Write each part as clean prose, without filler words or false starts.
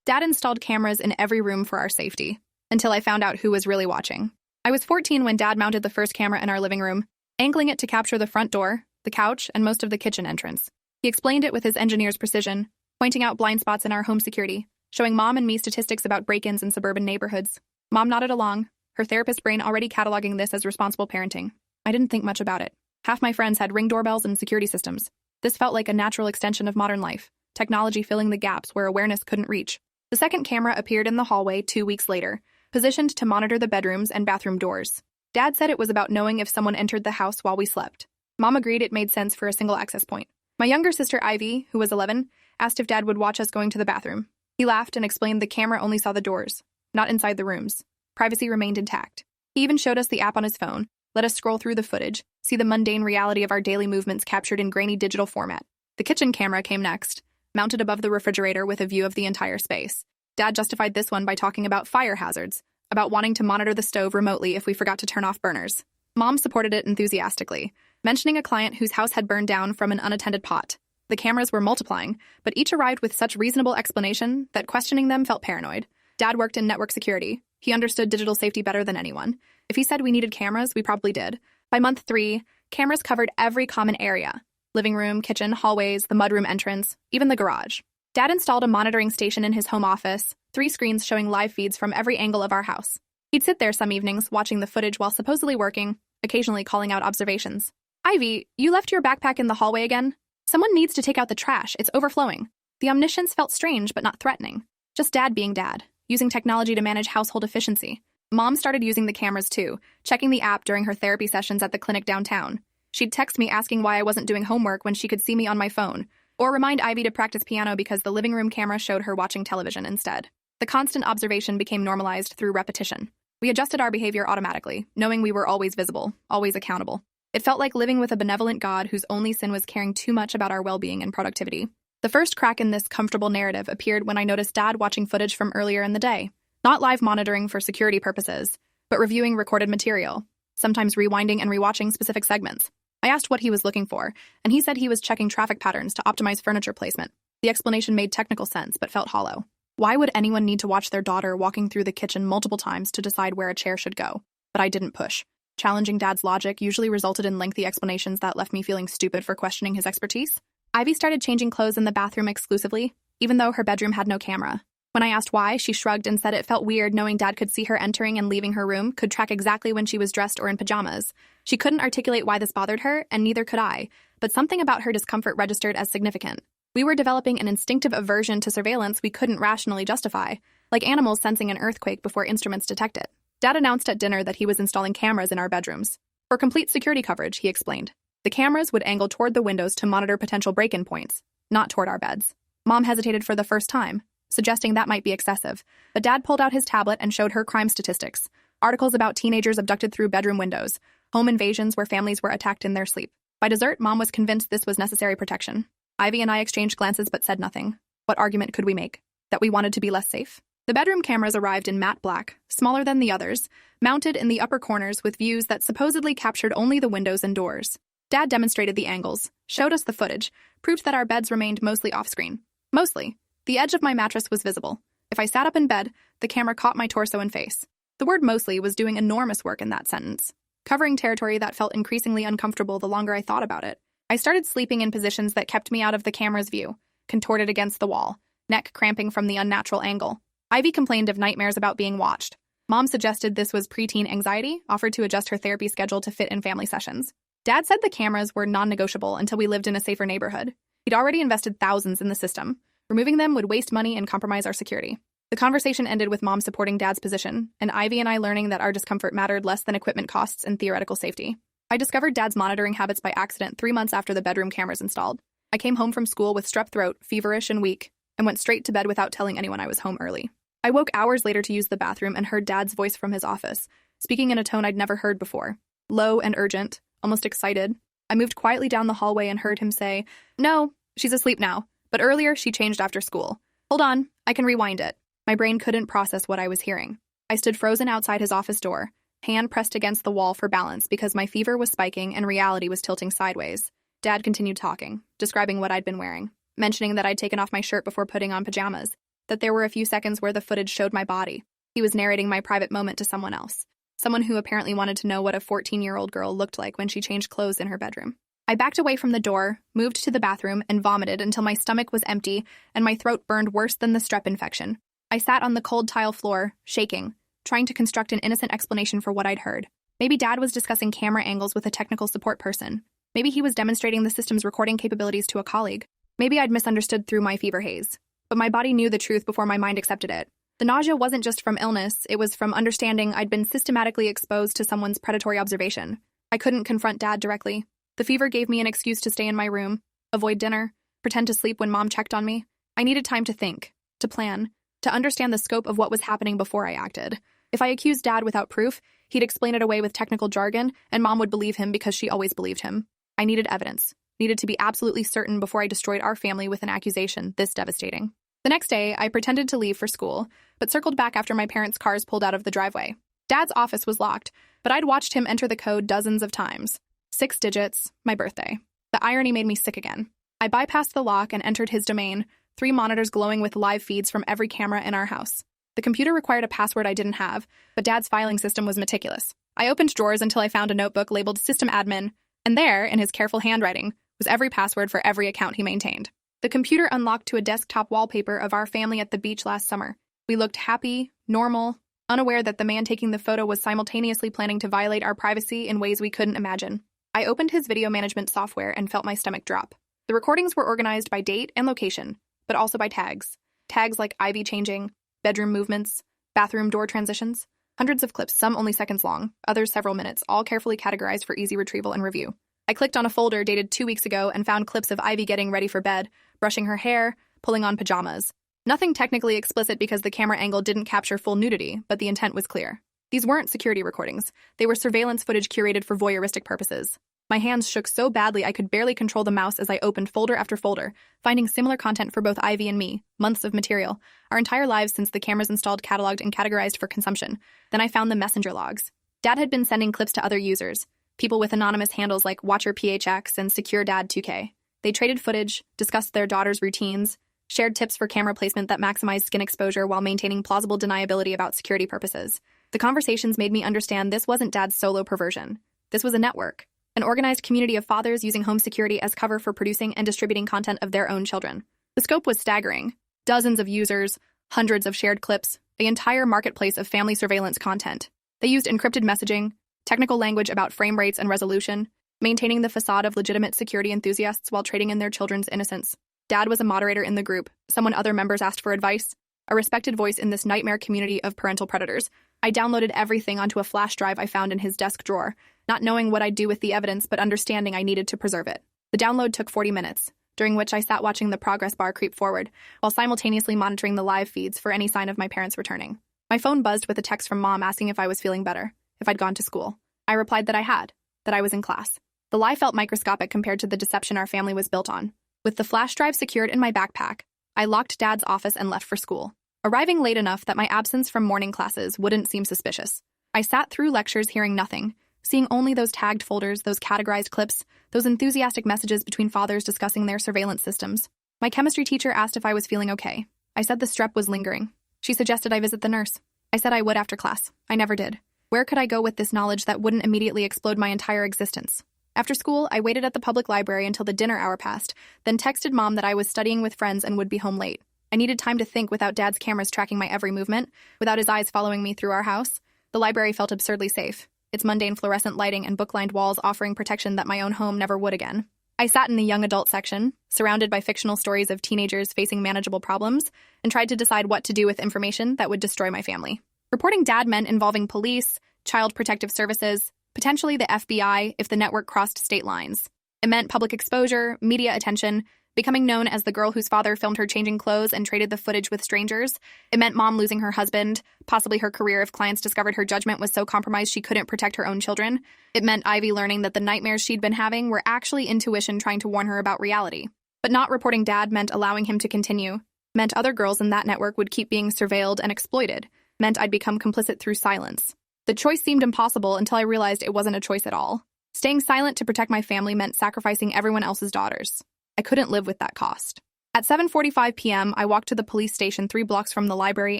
Dad installed cameras in every room for our safety, until I found out who was really watching. I was 14 when Dad mounted the first camera in our living room, angling it to capture the front door, the couch, and most of the kitchen entrance. He explained it with his engineer's precision, pointing out blind spots in our home security, showing Mom and me statistics about break-ins in suburban neighborhoods. Mom nodded along, her therapist brain already cataloging this as responsible parenting. I didn't think much about it. Half my friends had Ring doorbells and security systems. This felt like a natural extension of modern life, technology filling the gaps where awareness couldn't reach. The second camera appeared in the hallway 2 weeks later, positioned to monitor the bedrooms and bathroom doors. Dad said it was about knowing if someone entered the house while we slept. Mom agreed it made sense for a single access point. My younger sister Ivy, who was 11, asked if Dad would watch us going to the bathroom. He laughed and explained the camera only saw the doors, not inside the rooms. Privacy remained intact. He even showed us the app on his phone, let us scroll through the footage, see the mundane reality of our daily movements captured in grainy digital format. The kitchen camera came next, mounted above the refrigerator with a view of the entire space. Dad justified this one by talking about fire hazards, about wanting to monitor the stove remotely if we forgot to turn off burners. Mom supported it enthusiastically, mentioning a client whose house had burned down from an unattended pot. The cameras were multiplying, but each arrived with such reasonable explanation that questioning them felt paranoid. Dad worked in network security. He understood digital safety better than anyone. If he said we needed cameras, we probably did. By month 3, cameras covered every common area: living room, kitchen, hallways, the mudroom entrance, even the garage. Dad installed a monitoring station in his home office, 3 screens showing live feeds from every angle of our house. He'd sit there some evenings watching the footage while supposedly working, occasionally calling out observations. Ivy, you left your backpack in the hallway again? Someone needs to take out the trash, it's overflowing. The omniscience felt strange but not threatening. Just Dad being Dad, using technology to manage household efficiency. Mom started using the cameras too, checking the app during her therapy sessions at the clinic downtown. She'd text me asking why I wasn't doing homework when she could see me on my phone, or remind Ivy to practice piano because the living room camera showed her watching television instead. The constant observation became normalized through repetition. We adjusted our behavior automatically, knowing we were always visible, always accountable. It felt like living with a benevolent God whose only sin was caring too much about our well-being and productivity. The first crack in this comfortable narrative appeared when I noticed Dad watching footage from earlier in the day. Not live monitoring for security purposes, but reviewing recorded material, sometimes rewinding and rewatching specific segments. I asked what he was looking for, and he said he was checking traffic patterns to optimize furniture placement. The explanation made technical sense, but felt hollow. Why would anyone need to watch their daughter walking through the kitchen multiple times to decide where a chair should go? But I didn't push. Challenging Dad's logic usually resulted in lengthy explanations that left me feeling stupid for questioning his expertise. Ivy started changing clothes in the bathroom exclusively, even though her bedroom had no camera. When I asked why, she shrugged and said it felt weird knowing Dad could see her entering and leaving her room, could track exactly when she was dressed or in pajamas. She couldn't articulate why this bothered her, and neither could I, but something about her discomfort registered as significant. We were developing an instinctive aversion to surveillance we couldn't rationally justify, like animals sensing an earthquake before instruments detect it. Dad announced at dinner that he was installing cameras in our bedrooms. For complete security coverage, he explained. The cameras would angle toward the windows to monitor potential break-in points, not toward our beds. Mom hesitated for the first time, suggesting that might be excessive, but Dad pulled out his tablet and showed her crime statistics, articles about teenagers abducted through bedroom windows, home invasions where families were attacked in their sleep. By dessert, Mom was convinced this was necessary protection. Ivy and I exchanged glances but said nothing. What argument could we make? That we wanted to be less safe? The bedroom cameras arrived in matte black, smaller than the others, mounted in the upper corners with views that supposedly captured only the windows and doors. Dad demonstrated the angles, showed us the footage, proved that our beds remained mostly off-screen. Mostly. The edge of my mattress was visible. If I sat up in bed, the camera caught my torso and face. The word mostly was doing enormous work in that sentence, covering territory that felt increasingly uncomfortable the longer I thought about it. I started sleeping in positions that kept me out of the camera's view, contorted against the wall, neck cramping from the unnatural angle. Ivy complained of nightmares about being watched. Mom suggested this was preteen anxiety, offered to adjust her therapy schedule to fit in family sessions. Dad said the cameras were non-negotiable until we lived in a safer neighborhood. He'd already invested thousands in the system. Removing them would waste money and compromise our security. The conversation ended with Mom supporting Dad's position, and Ivy and I learning that our discomfort mattered less than equipment costs and theoretical safety. I discovered Dad's monitoring habits by accident 3 months after the bedroom cameras installed. I came home from school with strep throat, feverish and weak, and went straight to bed without telling anyone I was home early. I woke hours later to use the bathroom and heard Dad's voice from his office, speaking in a tone I'd never heard before. Low and urgent, almost excited. I moved quietly down the hallway and heard him say, "No, she's asleep now, but earlier she changed after school. Hold on, I can rewind it." My brain couldn't process what I was hearing. I stood frozen outside his office door, hand pressed against the wall for balance because my fever was spiking and reality was tilting sideways. Dad continued talking, describing what I'd been wearing, mentioning that I'd taken off my shirt before putting on pajamas. that there were a few seconds where the footage showed my body. He was narrating my private moment to someone else, someone who apparently wanted to know what a 14-year-old girl looked like when she changed clothes in her bedroom. I backed away from the door, moved to the bathroom, and vomited until my stomach was empty and my throat burned worse than the strep infection. I sat on the cold tile floor, shaking, trying to construct an innocent explanation for what I'd heard. Maybe Dad was discussing camera angles with a technical support person. Maybe he was demonstrating the system's recording capabilities to a colleague. Maybe I'd misunderstood through my fever haze. But my body knew the truth before my mind accepted it. The nausea wasn't just from illness, it was from understanding I'd been systematically exposed to someone's predatory observation. I couldn't confront Dad directly. The fever gave me an excuse to stay in my room, avoid dinner, pretend to sleep when Mom checked on me. I needed time to think, to plan, to understand the scope of what was happening before I acted. If I accused Dad without proof, he'd explain it away with technical jargon, and Mom would believe him because she always believed him. I needed evidence, needed to be absolutely certain before I destroyed our family with an accusation this devastating. The next day, I pretended to leave for school, but circled back after my parents' cars pulled out of the driveway. Dad's office was locked, but I'd watched him enter the code dozens of times. 6 digits, my birthday. The irony made me sick again. I bypassed the lock and entered his domain, 3 monitors glowing with live feeds from every camera in our house. The computer required a password I didn't have, but Dad's filing system was meticulous. I opened drawers until I found a notebook labeled System Admin, and there, in his careful handwriting, was every password for every account he maintained. The computer unlocked to a desktop wallpaper of our family at the beach last summer. We looked happy, normal, unaware that the man taking the photo was simultaneously planning to violate our privacy in ways we couldn't imagine. I opened his video management software and felt my stomach drop. The recordings were organized by date and location, but also by tags. Tags like IV changing, bedroom movements, bathroom door transitions. Hundreds of clips, some only seconds long, others several minutes, all carefully categorized for easy retrieval and review. I clicked on a folder dated 2 weeks ago and found clips of Ivy getting ready for bed, brushing her hair, pulling on pajamas. Nothing technically explicit because the camera angle didn't capture full nudity, but the intent was clear. These weren't security recordings. They were surveillance footage curated for voyeuristic purposes. My hands shook so badly I could barely control the mouse as I opened folder after folder, finding similar content for both Ivy and me, months of material, our entire lives since the cameras installed, cataloged, and categorized for consumption. Then I found the messenger logs. Dad had been sending clips to other users, people with anonymous handles like WatcherPHX and SecureDad2K. They traded footage, discussed their daughters' routines, shared tips for camera placement that maximized skin exposure while maintaining plausible deniability about security purposes. The conversations made me understand this wasn't Dad's solo perversion. This was a network. An organized community of fathers using home security as cover for producing and distributing content of their own children. The scope was staggering. Dozens of users, hundreds of shared clips, the entire marketplace of family surveillance content. They used encrypted messaging, technical language about frame rates and resolution, maintaining the facade of legitimate security enthusiasts while trading in their children's innocence. Dad was a moderator in the group, someone other members asked for advice, a respected voice in this nightmare community of parental predators. I downloaded everything onto a flash drive I found in his desk drawer, not knowing what I'd do with the evidence but understanding I needed to preserve it. The download took 40 minutes, during which I sat watching the progress bar creep forward, while simultaneously monitoring the live feeds for any sign of my parents returning. My phone buzzed with a text from Mom asking if I was feeling better, if I'd gone to school. I replied that I had, that I was in class. The lie felt microscopic compared to the deception our family was built on. With the flash drive secured in my backpack, I locked Dad's office and left for school, arriving late enough that my absence from morning classes wouldn't seem suspicious. I sat through lectures hearing nothing, seeing only those tagged folders, those categorized clips, those enthusiastic messages between fathers discussing their surveillance systems. My chemistry teacher asked if I was feeling okay. I said the strep was lingering. She suggested I visit the nurse. I said I would after class. I never did. Where could I go with this knowledge that wouldn't immediately explode my entire existence? After school, I waited at the public library until the dinner hour passed, then texted Mom that I was studying with friends and would be home late. I needed time to think without Dad's cameras tracking my every movement, without his eyes following me through our house. The library felt absurdly safe, its mundane fluorescent lighting and book-lined walls offering protection that my own home never would again. I sat in the young adult section, surrounded by fictional stories of teenagers facing manageable problems, and tried to decide what to do with information that would destroy my family. Reporting Dad meant involving police, child protective services, potentially the FBI if the network crossed state lines. It meant public exposure, media attention, becoming known as the girl whose father filmed her changing clothes and traded the footage with strangers. It meant Mom losing her husband, possibly her career if clients discovered her judgment was so compromised she couldn't protect her own children. It meant Ivy learning that the nightmares she'd been having were actually intuition trying to warn her about reality. But not reporting Dad meant allowing him to continue. Meant other girls in that network would keep being surveilled and exploited. Meant I'd become complicit through silence. The choice seemed impossible until I realized it wasn't a choice at all. Staying silent to protect my family meant sacrificing everyone else's daughters. I couldn't live with that cost. At 7:45 p.m., I walked to the police station 3 blocks from the library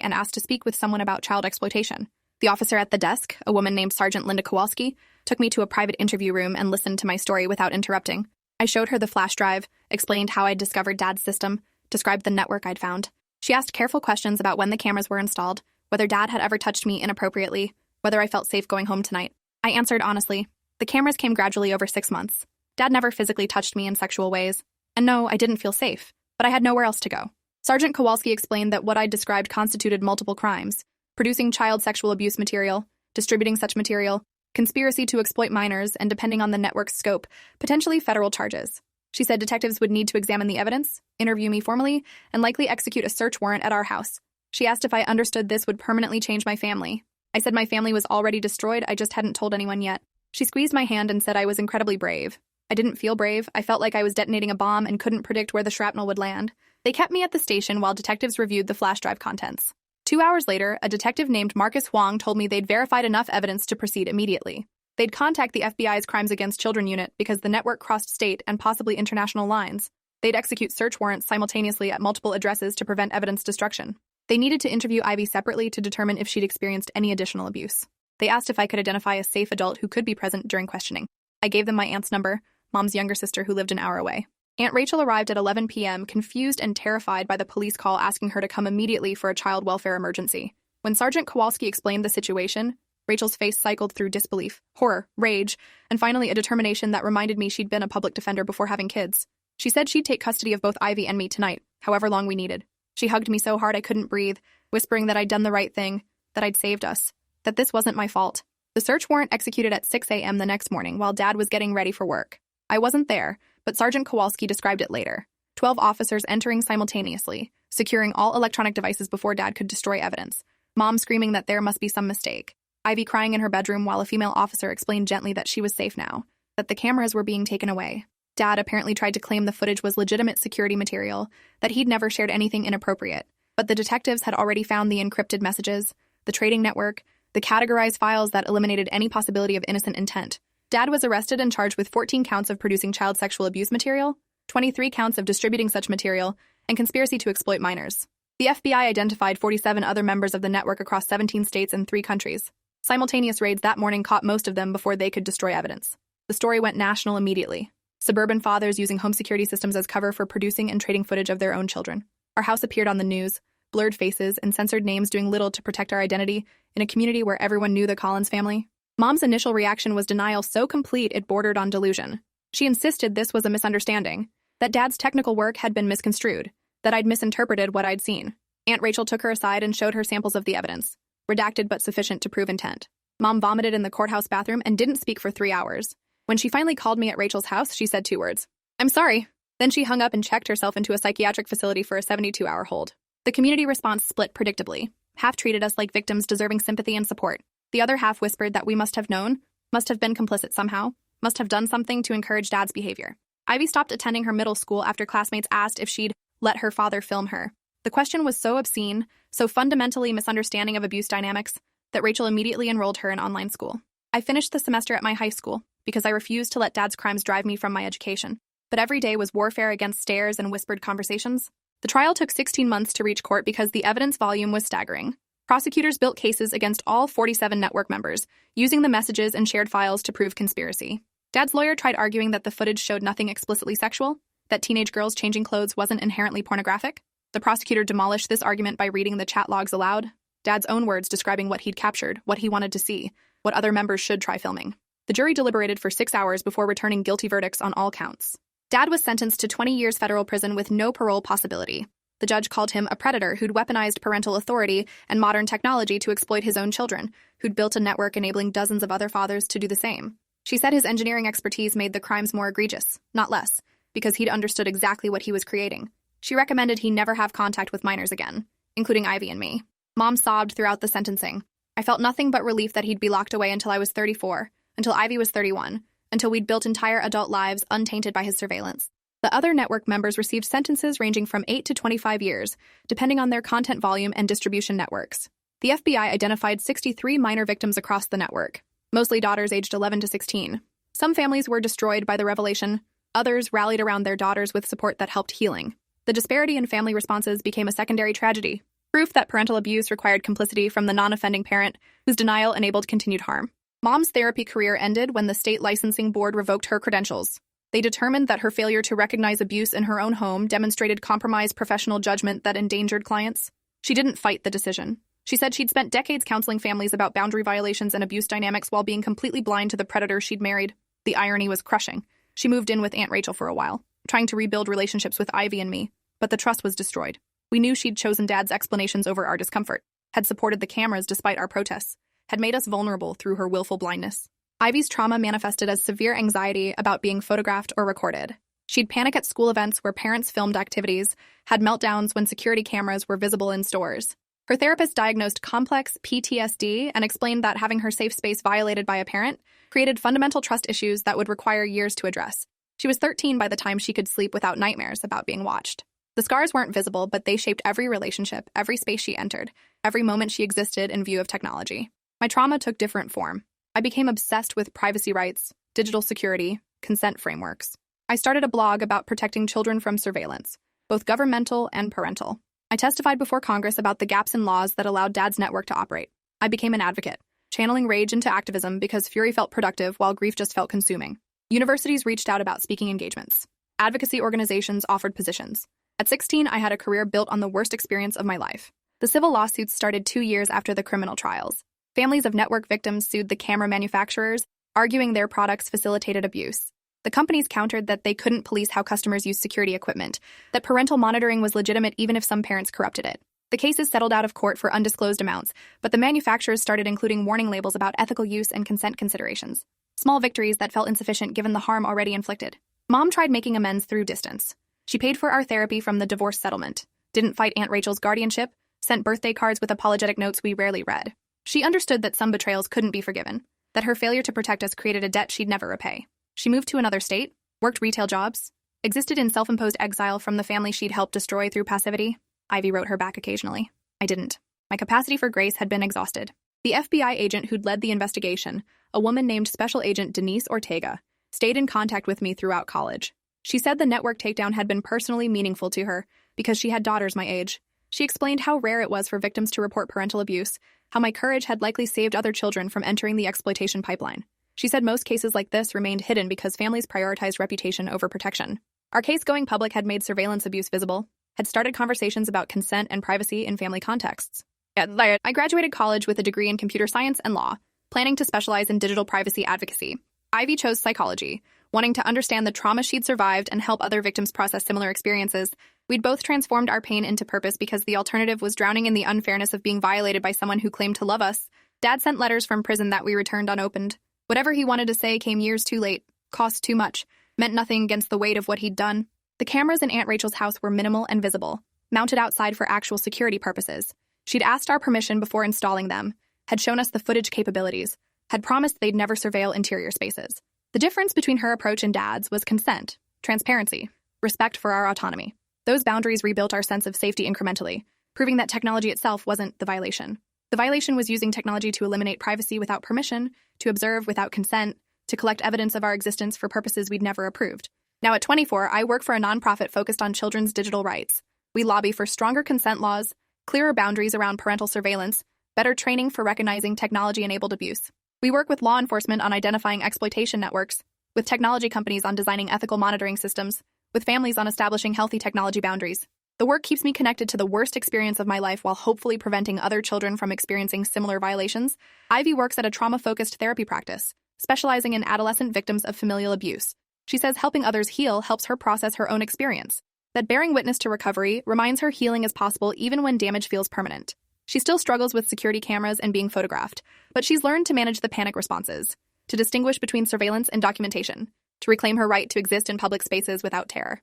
and asked to speak with someone about child exploitation. The officer at the desk, a woman named Sergeant Linda Kowalski, took me to a private interview room and listened to my story without interrupting. I showed her the flash drive, explained how I'd discovered Dad's system, described the network I'd found. She asked careful questions about when the cameras were installed, whether Dad had ever touched me inappropriately, whether I felt safe going home tonight. I answered honestly. The cameras came gradually over 6 months. Dad never physically touched me in sexual ways. And no, I didn't feel safe, but I had nowhere else to go. Sergeant Kowalski explained that what I'd described constituted multiple crimes: producing child sexual abuse material, distributing such material, conspiracy to exploit minors, and depending on the network's scope, potentially federal charges. She said detectives would need to examine the evidence, interview me formally, and likely execute a search warrant at our house. She asked if I understood this would permanently change my family. I said my family was already destroyed, I just hadn't told anyone yet. She squeezed my hand and said I was incredibly brave. I didn't feel brave. I felt like I was detonating a bomb and couldn't predict where the shrapnel would land. They kept me at the station while detectives reviewed the flash drive contents. 2 hours later, a detective named Marcus Huang told me they'd verified enough evidence to proceed immediately. They'd contact the FBI's Crimes Against Children unit because the network crossed state and possibly international lines. They'd execute search warrants simultaneously at multiple addresses to prevent evidence destruction. They needed to interview Ivy separately to determine if she'd experienced any additional abuse. They asked if I could identify a safe adult who could be present during questioning. I gave them my aunt's number, Mom's younger sister who lived an hour away. Aunt Rachel arrived at 11 p.m., confused and terrified by the police call asking her to come immediately for a child welfare emergency. When Sergeant Kowalski explained the situation, Rachel's face cycled through disbelief, horror, rage, and finally a determination that reminded me she'd been a public defender before having kids. She said she'd take custody of both Ivy and me tonight, however long we needed. She hugged me so hard I couldn't breathe, whispering that I'd done the right thing, that I'd saved us, that this wasn't my fault. The search warrant executed at 6 a.m. the next morning while Dad was getting ready for work. I wasn't there, but Sergeant Kowalski described it later. 12 officers entering simultaneously, securing all electronic devices before Dad could destroy evidence. Mom screaming that there must be some mistake. Ivy crying in her bedroom while a female officer explained gently that she was safe now, that the cameras were being taken away. Dad apparently tried to claim the footage was legitimate security material, that he'd never shared anything inappropriate. But the detectives had already found the encrypted messages, the trading network, the categorized files that eliminated any possibility of innocent intent. Dad was arrested and charged with 14 counts of producing child sexual abuse material, 23 counts of distributing such material, and conspiracy to exploit minors. The FBI identified 47 other members of the network across 17 states and 3 countries. Simultaneous raids that morning caught most of them before they could destroy evidence. The story went national immediately. Suburban fathers using home security systems as cover for producing and trading footage of their own children. Our house appeared on the news, blurred faces and censored names doing little to protect our identity in a community where everyone knew the Collins family. Mom's initial reaction was denial so complete it bordered on delusion. She insisted this was a misunderstanding, that Dad's technical work had been misconstrued, that I'd misinterpreted what I'd seen. Aunt Rachel took her aside and showed her samples of the evidence, redacted but sufficient to prove intent. Mom vomited in the courthouse bathroom and didn't speak for 3 hours. When she finally called me at Rachel's house, she said 2 words. "I'm sorry." Then she hung up and checked herself into a psychiatric facility for a 72-hour hold. The community response split predictably. Half treated us like victims deserving sympathy and support. The other half whispered that we must have known, must have been complicit somehow, must have done something to encourage Dad's behavior. Ivy stopped attending her middle school after classmates asked if she'd let her father film her. The question was so obscene, so fundamentally misunderstanding of abuse dynamics, that Rachel immediately enrolled her in online school. I finished the semester at my high school because I refused to let Dad's crimes drive me from my education. But every day was warfare against stares and whispered conversations. The trial took 16 months to reach court because the evidence volume was staggering. Prosecutors built cases against all 47 network members, using the messages and shared files to prove conspiracy. Dad's lawyer tried arguing that the footage showed nothing explicitly sexual, that teenage girls changing clothes wasn't inherently pornographic. The prosecutor demolished this argument by reading the chat logs aloud, Dad's own words describing what he'd captured, what he wanted to see, what other members should try filming. The jury deliberated for 6 hours before returning guilty verdicts on all counts. Dad was sentenced to 20 years federal prison with no parole possibility. The judge called him a predator who'd weaponized parental authority and modern technology to exploit his own children, who'd built a network enabling dozens of other fathers to do the same. She said his engineering expertise made the crimes more egregious, not less, because he'd understood exactly what he was creating. She recommended he never have contact with minors again, including Ivy and me. Mom sobbed throughout the sentencing. I felt nothing but relief that he'd be locked away until I was 34, until Ivy was 31, until we'd built entire adult lives untainted by his surveillance. The other network members received sentences ranging from 8 to 25 years, depending on their content volume and distribution networks. The FBI identified 63 minor victims across the network, mostly daughters aged 11 to 16. Some families were destroyed by the revelation, others rallied around their daughters with support that helped healing. The disparity in family responses became a secondary tragedy, proof that parental abuse required complicity from the non-offending parent, whose denial enabled continued harm. Mom's therapy career ended when the state licensing board revoked her credentials. They determined that her failure to recognize abuse in her own home demonstrated compromised professional judgment that endangered clients. She didn't fight the decision. She said she'd spent decades counseling families about boundary violations and abuse dynamics while being completely blind to the predator she'd married. The irony was crushing. She moved in with Aunt Rachel for a while, trying to rebuild relationships with Ivy and me, but the trust was destroyed. We knew she'd chosen Dad's explanations over our discomfort, had supported the cameras despite our protests, had made us vulnerable through her willful blindness. Ivy's trauma manifested as severe anxiety about being photographed or recorded. She'd panic at school events where parents filmed activities, had meltdowns when security cameras were visible in stores. Her therapist diagnosed complex PTSD and explained that having her safe space violated by a parent created fundamental trust issues that would require years to address. She was 13 by the time she could sleep without nightmares about being watched. The scars weren't visible, but they shaped every relationship, every space she entered, every moment she existed in view of technology. My trauma took different form. I became obsessed with privacy rights, digital security, consent frameworks. I started a blog about protecting children from surveillance, both governmental and parental. I testified before Congress about the gaps in laws that allowed Dad's network to operate. I became an advocate, channeling rage into activism because fury felt productive while grief just felt consuming. Universities reached out about speaking engagements. Advocacy organizations offered positions. At 16, I had a career built on the worst experience of my life. The civil lawsuits started 2 years after the criminal trials. Families of network victims sued the camera manufacturers, arguing their products facilitated abuse. The companies countered that they couldn't police how customers used security equipment, that parental monitoring was legitimate even if some parents corrupted it. The cases settled out of court for undisclosed amounts, but the manufacturers started including warning labels about ethical use and consent considerations. Small victories that felt insufficient given the harm already inflicted. Mom tried making amends through distance. She paid for our therapy from the divorce settlement, didn't fight Aunt Rachel's guardianship, sent birthday cards with apologetic notes we rarely read. She understood that some betrayals couldn't be forgiven, that her failure to protect us created a debt she'd never repay. She moved to another state, worked retail jobs, existed in self-imposed exile from the family she'd helped destroy through passivity. Ivy wrote her back occasionally. I didn't. My capacity for grace had been exhausted. The FBI agent who'd led the investigation, a woman named Special Agent Denise Ortega, stayed in contact with me throughout college. She said the network takedown had been personally meaningful to her because she had daughters my age. She explained how rare it was for victims to report parental abuse, how my courage had likely saved other children from entering the exploitation pipeline. She said most cases like this remained hidden because families prioritized reputation over protection. Our case going public had made surveillance abuse visible, had started conversations about consent and privacy in family contexts. I graduated college with a degree in computer science and law, planning to specialize in digital privacy advocacy. Ivy chose psychology, wanting to understand the trauma she'd survived and help other victims process similar experiences. We'd both transformed our pain into purpose because the alternative was drowning in the unfairness of being violated by someone who claimed to love us. Dad sent letters from prison that we returned unopened. Whatever he wanted to say came years too late, cost too much, meant nothing against the weight of what he'd done. The cameras in Aunt Rachel's house were minimal and visible, mounted outside for actual security purposes. She'd asked our permission before installing them, had shown us the footage capabilities, had promised they'd never surveil interior spaces. The difference between her approach and Dad's was consent, transparency, respect for our autonomy. Those boundaries rebuilt our sense of safety incrementally, proving that technology itself wasn't the violation. The violation was using technology to eliminate privacy without permission, to observe without consent, to collect evidence of our existence for purposes we'd never approved. Now at 24, I work for a nonprofit focused on children's digital rights. We lobby for stronger consent laws, clearer boundaries around parental surveillance, better training for recognizing technology-enabled abuse. We work with law enforcement on identifying exploitation networks, with technology companies on designing ethical monitoring systems, with families on establishing healthy technology boundaries. The work keeps me connected to the worst experience of my life while hopefully preventing other children from experiencing similar violations. Ivy works at a trauma-focused therapy practice, specializing in adolescent victims of familial abuse. She says helping others heal helps her process her own experience, that bearing witness to recovery reminds her healing is possible even when damage feels permanent. She still struggles with security cameras and being photographed, but she's learned to manage the panic responses, to distinguish between surveillance and documentation, to reclaim her right to exist in public spaces without terror.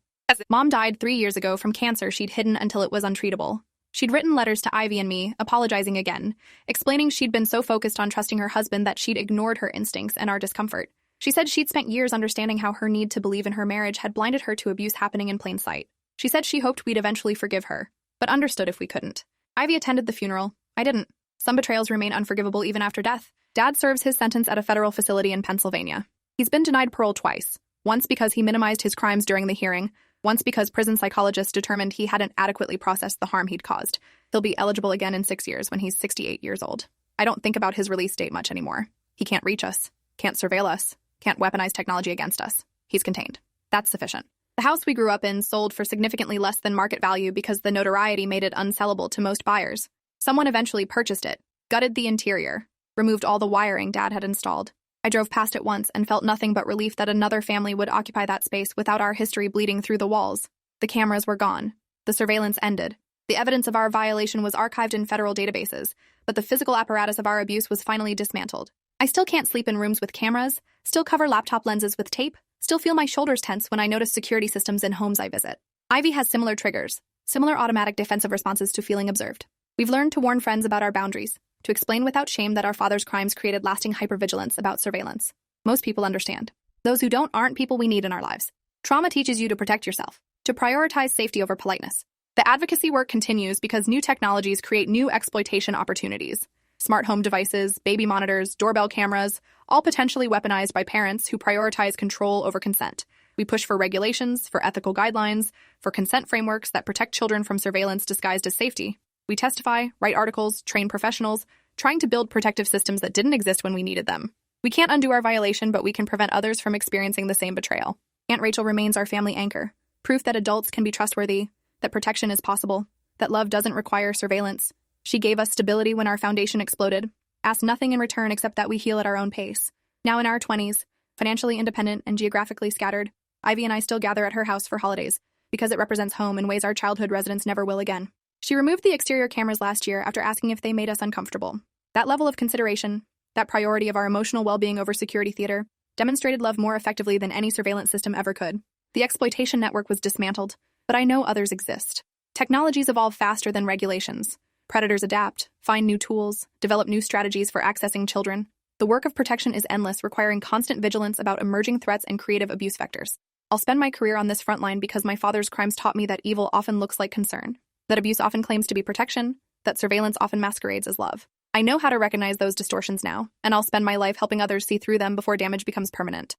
Mom died 3 years ago from cancer she'd hidden until it was untreatable. She'd written letters to Ivy and me, apologizing again, explaining she'd been so focused on trusting her husband that she'd ignored her instincts and our discomfort. She said she'd spent years understanding how her need to believe in her marriage had blinded her to abuse happening in plain sight. She said she hoped we'd eventually forgive her, but understood if we couldn't. Ivy attended the funeral. I didn't. Some betrayals remain unforgivable even after death. Dad serves his sentence at a federal facility in Pennsylvania. He's been denied parole twice, once because he minimized his crimes during the hearing, Once because prison psychologists determined he hadn't adequately processed the harm he'd caused. He'll be eligible again in 6 years when he's 68 years old. I don't think about his release date much anymore. He can't reach us, can't surveil us, can't weaponize technology against us. He's contained. That's sufficient. The house we grew up in sold for significantly less than market value because the notoriety made it unsellable to most buyers. Someone eventually purchased it, gutted the interior, removed all the wiring Dad had installed. I drove past it once and felt nothing but relief that another family would occupy that space without our history bleeding through the walls. The cameras were gone. The surveillance ended. The evidence of our violation was archived in federal databases, but the physical apparatus of our abuse was finally dismantled. I still can't sleep in rooms with cameras, still cover laptop lenses with tape, still feel my shoulders tense when I notice security systems in homes I visit. Ivy has similar triggers, similar automatic defensive responses to feeling observed. We've learned to warn friends about our boundaries, to explain without shame that our father's crimes created lasting hypervigilance about surveillance. Most people understand. Those who don't aren't people we need in our lives. Trauma teaches you to protect yourself, to prioritize safety over politeness. The advocacy work continues because new technologies create new exploitation opportunities. Smart home devices, baby monitors, doorbell cameras, all potentially weaponized by parents who prioritize control over consent. We push for regulations, for ethical guidelines, for consent frameworks that protect children from surveillance disguised as safety. We testify, write articles, train professionals, trying to build protective systems that didn't exist when we needed them. We can't undo our violation, but we can prevent others from experiencing the same betrayal. Aunt Rachel remains our family anchor, proof that adults can be trustworthy, that protection is possible, that love doesn't require surveillance. She gave us stability when our foundation exploded, asked nothing in return except that we heal at our own pace. Now in our 20s, financially independent and geographically scattered, Ivy and I still gather at her house for holidays, because it represents home in ways our childhood residents never will again. She removed the exterior cameras last year after asking if they made us uncomfortable. That level of consideration, that priority of our emotional well-being over security theater, demonstrated love more effectively than any surveillance system ever could. The exploitation network was dismantled, but I know others exist. Technologies evolve faster than regulations. Predators adapt, find new tools, develop new strategies for accessing children. The work of protection is endless, requiring constant vigilance about emerging threats and creative abuse vectors. I'll spend my career on this front line because my father's crimes taught me that evil often looks like concern, that abuse often claims to be protection, that surveillance often masquerades as love. I know how to recognize those distortions now, and I'll spend my life helping others see through them before damage becomes permanent.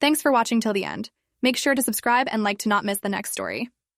Thanks for watching till the end. Make sure to subscribe and like to not miss the next story.